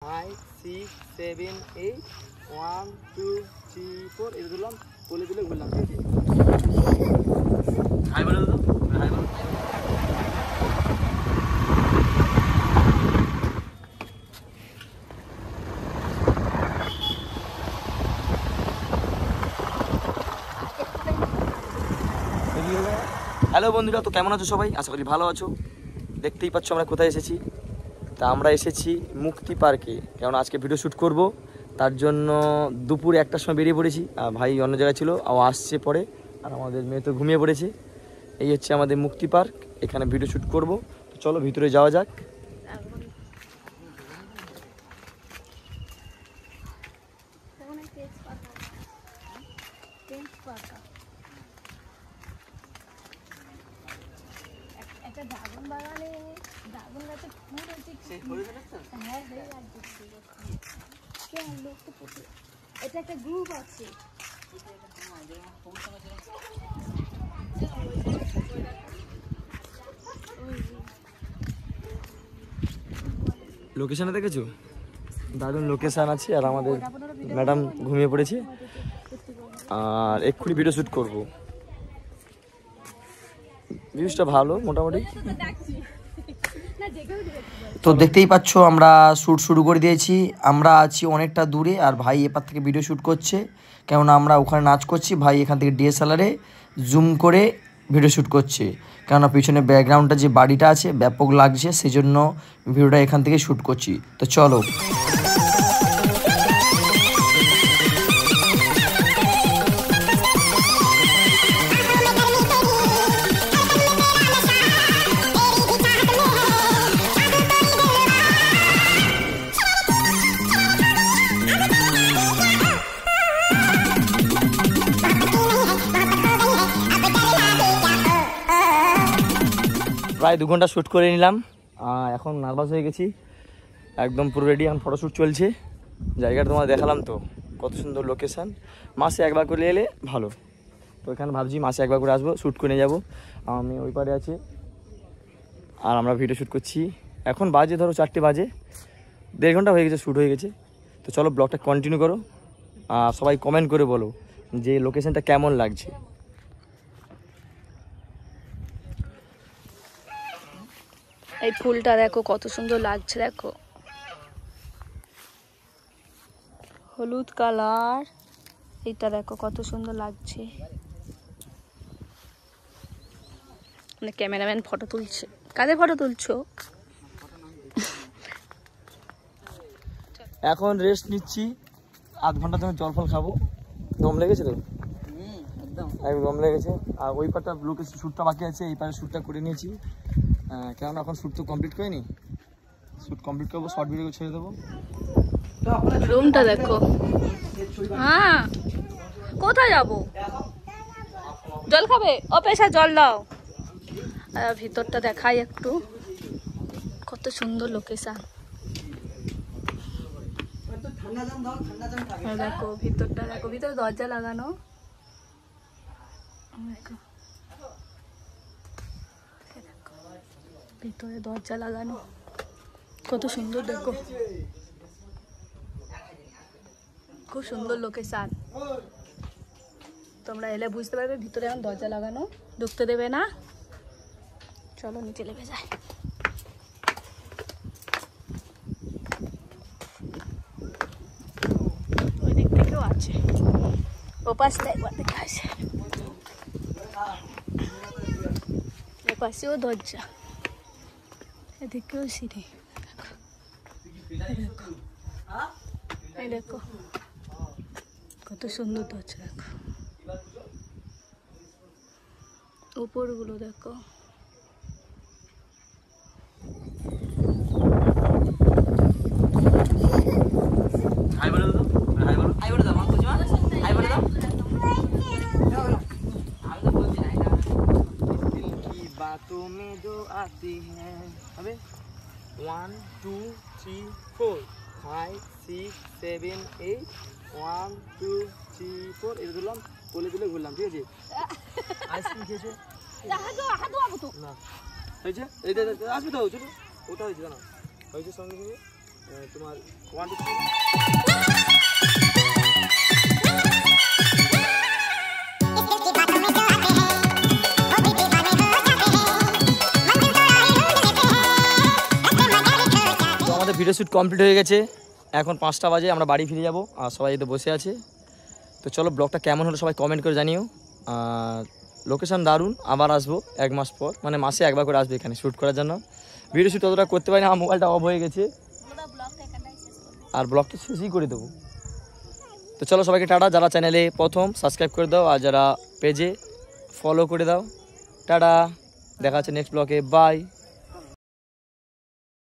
5 6 7 8 1 2 3 4 এই ধরলাম বলে দিলে ঘুরলাম ঠিক আছে হাই বলে দাও হাই বলো হ্যালো বন্ধুরা, তো কেমন আছো সবাই? আশা করি ভালো আছো। দেখতেই পাচ্ছ আমরা কোথায় এসেছি। তা আমরা এসেছি মুক্তি পার্কে, কারণ আজকে ভিডিও শ্যুট করব। তার জন্য দুপুর 1টার সময় বেরিয়ে পড়েছি। আর ভাই অন্য জায়গায় ছিল, আসছে পরে। আর আমাদের মেয়ে তো ঘুমিয়ে পড়েছে। এই হচ্ছে আমাদের মুক্তি পার্ক, এখানে ভিডিও শ্যুট করব। তো চলো ভিতরে যাওয়া যাক। ড্রাগন বাগানে ড্রাগন গাছের ফুল হচ্ছে হ্যাঁ হয়ে যাচ্ছে এটা একটা গ্রুপ আছে লোকেশনে দেখেছো? দারুণ লোকেশন আছে। আর আমাদের ম্যাডাম ঘুমিয়ে পড়েছে। আর এক্ষুনি ভিডিও শ্যুট করবো। ভিউজটা ভালো মোটামুটি। তো দেখতেই পাচ্ছ আমরা শ্যুট শুরু করে দিয়েছি। আমরা আছি অনেকটা দূরে, আর ভাই এপার থেকে ভিডিও শ্যুট করছে, কেননা আমরা ওখানে নাচ করছি। ভাই এখান থেকে ডিএসএলআরে জুম করে ভিডিও শ্যুট করছে, কেননা পিছনে ব্যাকগ্রাউন্ডটা যে বাড়িটা আছে ব্যাপক লাগছে, সেই জন্য ভিডিওটা এখান থেকে শ্যুট করছি। তো চলো। প্রায় 2 ঘন্টা শ্যুট করে নিলাম। এখন নার্ভাস হয়ে গেছি, একদম পুরো রেডি। এখন ফটোশ্যুট চলছে। জায়গাটা তোমার দেখালাম তো, কত সুন্দর লোকেশান। মাসে একবার করে এলে ভালো। তো এখানে ভাবছি মাসে একবার করে আসবো, শ্যুট করে নিয়ে যাবো। আমি ওই পারে আছি, আর আমরা ভিডিও শ্যুট করছি। এখন বাজে ধরো 4টে বাজে, 1.5 ঘন্টা হয়ে গেছে শ্যুট হয়ে গেছে। তো চলো ব্লগটা কন্টিনিউ করো। সবাই কমেন্ট করে বলো যে লোকেশানটা কেমন লাগছে। এই ফুলটা দেখো কত সুন্দর লাগছে, দেখো হলুদ কালার। এটা দেখো কত সুন্দর লাগছে। মানে ক্যামেরাম্যান ফটো তুলছে। কাদের ফটো তুলছো? এখন রেস্ট নিচ্ছি, 1/2 ঘন্টা তুমি জল ফল খাবো। দম লেগেছে তো? একদম দম লেগেছে। আর ওই পারটা লোকেশন শ্যুটটা বাকি আছে, এই পারে শ্যুটটা করে নিয়েছি। কেন এখন শ্যুট তো কমপ্লিট করিনি, শ্যুট কমপ্লিট করবো, শর্ট ভিডিও ছেড়ে দেবো। রুমটা দেখো। হ্যাঁ, কোথায় যাবো? জল খাবে? ও পেশা জল দাও। ভিতরটা দেখাই একটু, কত সুন্দর লোকেশন। দেখো ভিতরটা দেখো, ভিতরে দরজা লাগানো। ভিতরে দরজা লাগানো, কত সুন্দর দেখো, খুব সুন্দর লোকেশন। তোমরা এলে বুঝতে পারবে। ভিতরে এখন দরজা লাগানো, ঢুকতে দেবে না। চলো নিচে লেগে যায়। ওই দিক থেকেও আছে, ও পাশটা একবার দেখা আছে। এ পাশেও দরজা, এদিকেও সিঁড়ি। এই দেখো কত সুন্দর দরজা, দেখো উপরগুলো দেখো। হাই বলে দাও, হাই বলো, হাই বলে দাও, হাই বলে দাও। আমি তো বলছি না, দিল কি বাতোं में जो आती है। হবে 1 2 3 4 5 6 7 8 1 2 3 4 এই ধরলাম বলে দিলে ঘুরলাম ঠিক আছে। আইসক্রিম খেয়েছো? না হয়েছে, এই আসবে তো, ওটা হয়েছে জানো, হয়েছে সঙ্গে সঙ্গে তোমার তো আমাদের ভিডিও শ্যুট কমপ্লিট হয়ে গেছে। এখন 5টা বাজে, আমরা বাড়ি ফিরে যাব। আর সবাই তো বসে আছে। তো চলো, ব্লগটা কেমন হলো সবাই কমেন্ট করে জানিও। লোকেশন দারুণ, আবার আসবো 1 মাস পর, মানে মাসে একবার করে আসবে এখানে শ্যুট করার জন্য। ভিডিও শ্যুট অতটা করতে পারি না, আমার মোবাইলটা অফ হয়ে গেছে, আর ব্লগটা শেষই করে দেবো। তো চলো সবাইকে টাটা। যারা চ্যানেলে প্রথম সাবস্ক্রাইব করে দাও, আর যারা পেজে ফলো করে দাও। টাটা, দেখা হচ্ছে নেক্সট ব্লগে। বাই।